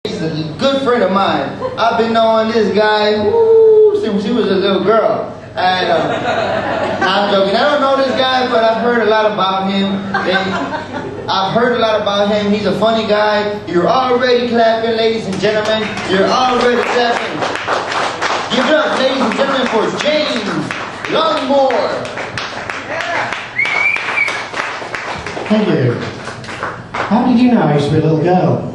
He's a good friend of mine. I've been knowing this guy since she was a little girl. And I'm joking. I don't know this guy, but I've heard a lot about him. He's a funny guy. You're already clapping, ladies and gentlemen. You're already clapping. Give it up, ladies and gentlemen, for James Longoria. Thank you. How did you know I used to be a little girl?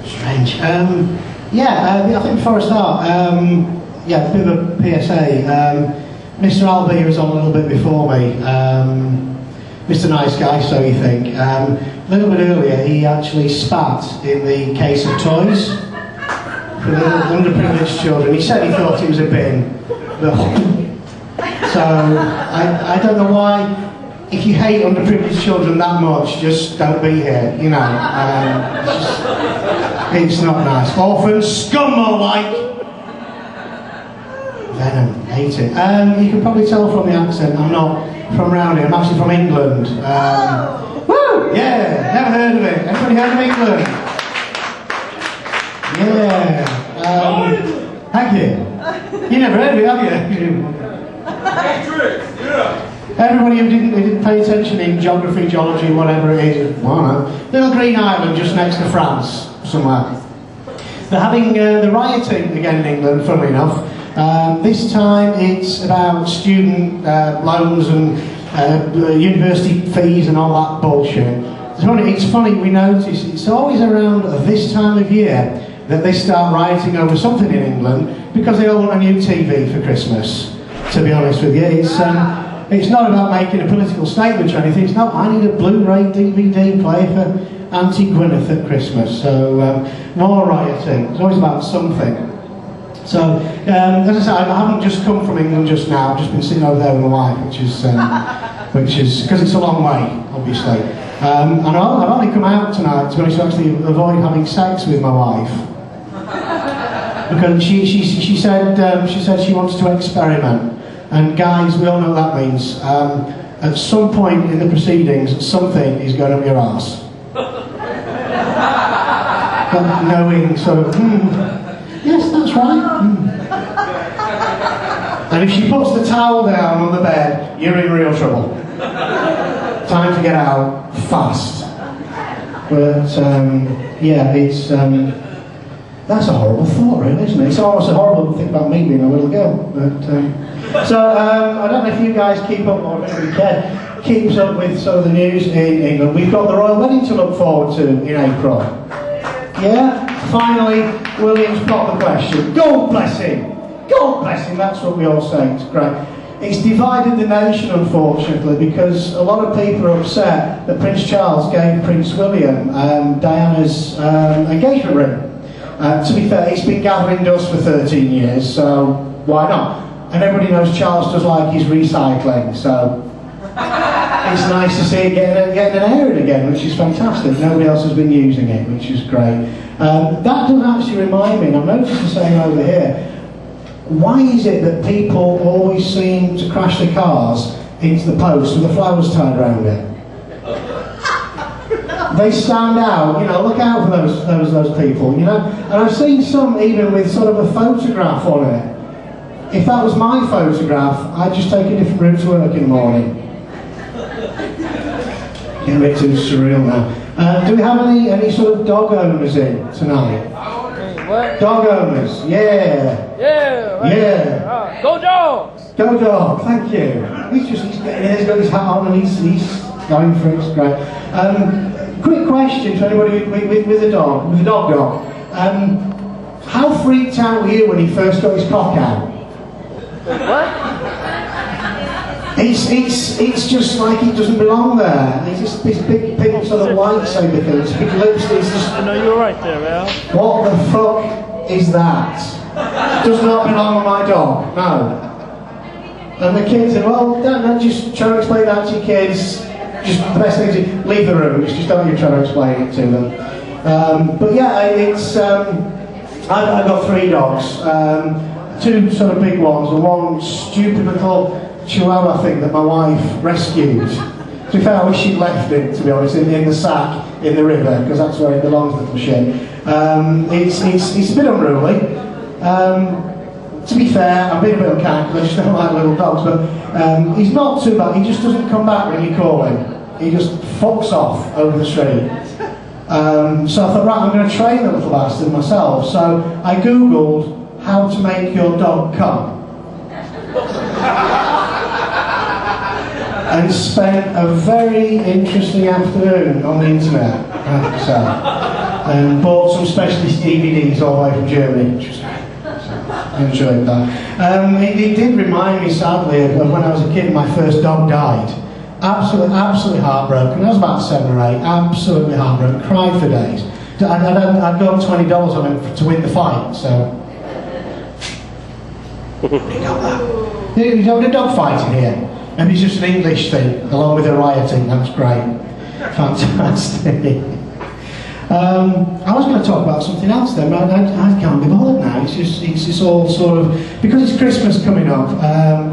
Strange. I think before I start, a bit of a PSA. Mr. Albee was on a little bit before me. Mr. Nice Guy, so you think. A little bit earlier, he actually spat in the case of toys for the underprivileged children. He said he thought it was a bin. So, I don't know why. If you hate underprivileged children that much, just don't be here, you know. It's not nice. Orphan scum, more like. Venom, hate it. You can probably tell from the accent, I'm not from around here, I'm actually from England. Woo! Yeah, never heard of it. Anybody heard of England? Yeah. Thank you. You never heard of it, have you? Matrix, yeah. Everybody who didn't pay attention in geography, geology, whatever it is, little green island just next to France, somewhere. They're having the rioting again in England, funnily enough. This time it's about student loans and university fees and all that bullshit. It's funny, we notice it's always around this time of year that they start rioting over something in England because they all want a new TV for Christmas, to be honest with you. It's not about making a political statement or anything. It's not, I need a Blu-ray DVD player for Auntie Gwyneth at Christmas. So, more rioting. It's always about something. So, as I said, I haven't just come from England just now. I've just been sitting over there with my wife, which is, because it's a long way, obviously. And I've only come out tonight, to be honest, to actually avoid having sex with my wife. Because she said she wants to experiment. And guys, we all know what that means. At some point in the proceedings, something is going up your arse. Knowing sort of, yes, that's right. And if she puts the towel down on the bed, you're in real trouble. Time to get out fast. But it's that's a horrible thought, really, isn't it? It's almost a horrible thing about me being a little girl. But I don't know if you guys keep up, or maybe Ken keeps up with some of the news in England. We've got the royal wedding to look forward to in April. Yeah, finally, William's got the question. God bless him. God bless him. That's what we all say. It's great. It's divided the nation, unfortunately, because a lot of people are upset that Prince Charles gave Prince William Diana's engagement ring. To be fair, it's been gathering dust for 13 years, so why not? And everybody knows Charles does like his recycling, so it's nice to see it getting an airing again, which is fantastic. Nobody else has been using it, which is great. That does actually remind me, and I've noticed the same over here, why is it that people always seem to crash their cars into the post with the flowers tied around it? They stand out, you know, look out for those people, you know. And I've seen some even with sort of a photograph on it. If that was my photograph, I'd just take a different route to work in the morning. Getting a bit too surreal now. Do we have any sort of dog owners in tonight? What? Dog owners, yeah. Yeah. Right. Yeah. Go dogs. Go dog, thank you. He's getting in, he's got his hat on and he's going for it, it's great. Quick question to anybody with a dog. How freaked out were you when he first got his cock out? What? It's just like it doesn't belong there. It's just this big sort of lightsaber thing, this big lips. It's just, I know you're right there, Al. what the fuck is that? Does not belong on my dog, no. And the kids said, well, don't just try to explain that to your kids. Just the best thing is leave the room. It's just don't you try to explain it to them. But yeah, it's I've got 3 dogs, 2 sort of big ones, and 1 stupid little Chihuahua thing that my wife rescued. To be fair, I wish she'd left it, to be honest, in the sack. in the river, because that's where it belongs, little shit. It's a bit unruly. To be fair, I'm being a bit unkind because I just don't like little dogs, but he's not too bad. He just doesn't come back when you call him. He just fucks off over the street. So I thought, right, I'm going to train the little bastard myself. So I googled how to make your dog come. And spent a very interesting afternoon on the internet, I have to say. And bought some specialist DVDs all the way from Germany, which was great. So I enjoyed that. It did remind me, sadly, of when I was a kid and my first dog died. Absolutely heartbroken. I was about 7 or 8. Absolutely heartbroken. Cried for days. I'd got $20 on him to win the fight. So you got a dog fighting here, and it's just an English thing, along with the rioting. That's great. Fantastic. I was going to talk about something else then, but I can't be bothered now. It's all sort of, because it's Christmas coming up.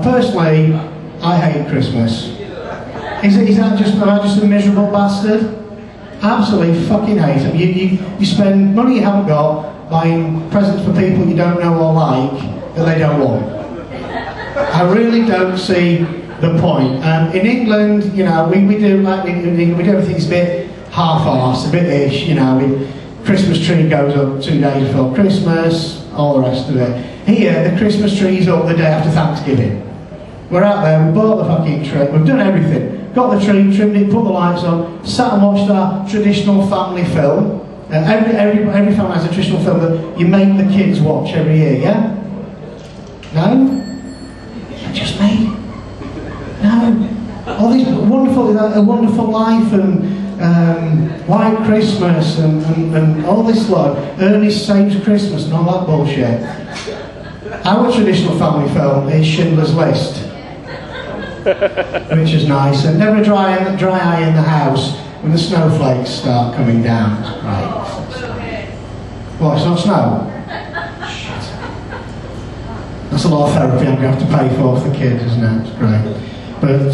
Personally, I hate Christmas. Is that just, am I just a miserable bastard? Absolutely fucking hate them. You spend money you haven't got buying presents for people you don't know or like that they don't want. I really don't see the point. In England, you know, we do like we do everything's a bit half-assed, a bit ish. You know, Christmas tree goes up 2 days before Christmas, all the rest of it. Here, the Christmas tree's up the day after Thanksgiving. We're out there, we bought the fucking tree, we've done everything. Got the tree, trimmed it, put the lights on, sat and watched our traditional family film. Every family has a traditional film that you make the kids watch every year, yeah? No? Just me? No. All these wonderful, A Wonderful Life and White Christmas and all this lot, Ernest Saves Christmas and all that bullshit. Our traditional family film is Schindler's List. Which is nice, and never a dry eye in the house when the snowflakes start coming down. Right. Well, it's not snow. Shit. That's a lot of therapy I'm going to have to pay for the kids, isn't it? It's great. But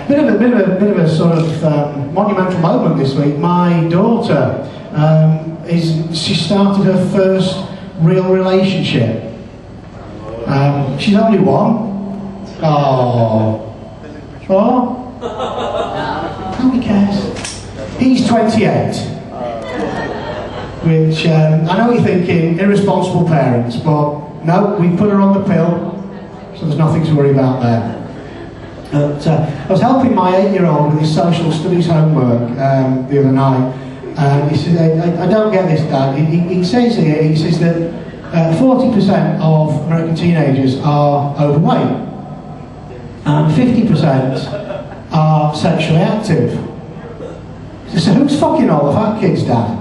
bit of a sort of monumental moment this week. My daughter she started her first real relationship. She's only 1. Oh. Nobody cares. He's 28. Which, I know you're thinking, irresponsible parents, but no, we put her on the pill, so there's nothing to worry about there. But, I was helping my 8-year-old with his social studies homework the other night, and he said, I don't get this, Dad. He says here, he says that 40% of American teenagers are overweight. And 50% are sexually active. So who's fucking all the fat kids, Dad?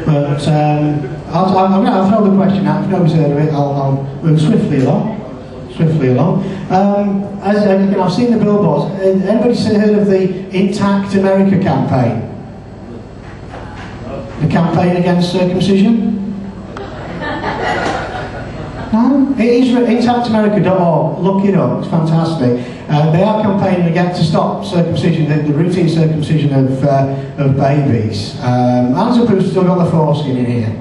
But I'll throw the question out. If nobody's heard of it, I'll move swiftly along. As I've seen the billboards. Anybody heard of the Intact America campaign? The campaign against circumcision? No? It is intactamerica.org. Look it up, it's fantastic. They are campaigning again to stop circumcision, the routine circumcision of babies. Hands up who's still got the foreskin in here?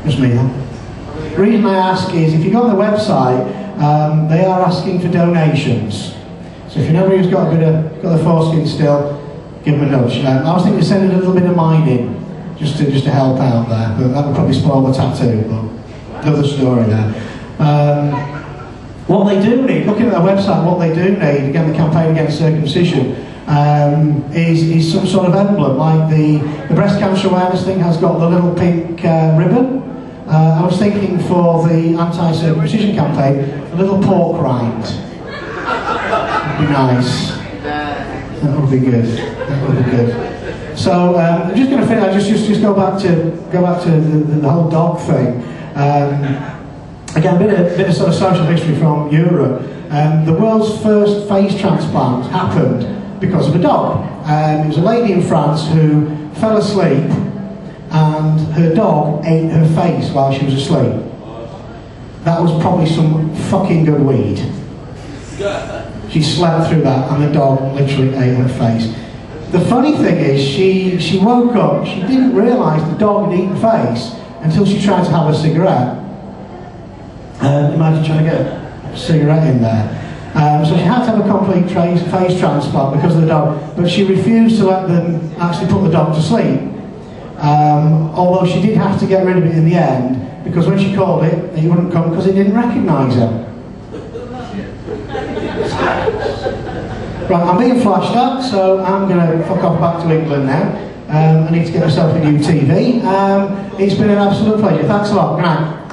Just me, huh? The reason I ask is, if you go on the website, they are asking for donations. So if you know who's got the foreskin still, give them a nudge. I was thinking of sending a little bit of mine in, just to help out there, but that would probably spoil the tattoo, but another story there. What they do need, looking at their website, what they do need, again the campaign against circumcision, is some sort of emblem, like the breast cancer awareness thing has got the little pink ribbon. I was thinking for the anti-circumcision campaign, a little pork rind. Would be nice. That would be good. So I'm just going to finish. I just go back to the whole dog thing. Again, a bit of sort of social history from Europe. The world's first face transplant happened because of a dog. It was a lady in France who fell asleep, and her dog ate her face while she was asleep. That was probably some fucking good weed. She slept through that, and the dog literally ate her face. The funny thing is, she woke up, she didn't realise the dog had eaten her face until she tried to have a cigarette. Imagine trying to get a cigarette in there. So she had to have a complete face transplant because of the dog, but she refused to let them actually put the dog to sleep. Although she did have to get rid of it in the end, because when she called it, it wouldn't come because it didn't recognise her. Right, I'm being flashed up, so I'm going to fuck off back to England now. I need to get myself a new TV. It's been an absolute pleasure. Thanks a lot. Good night.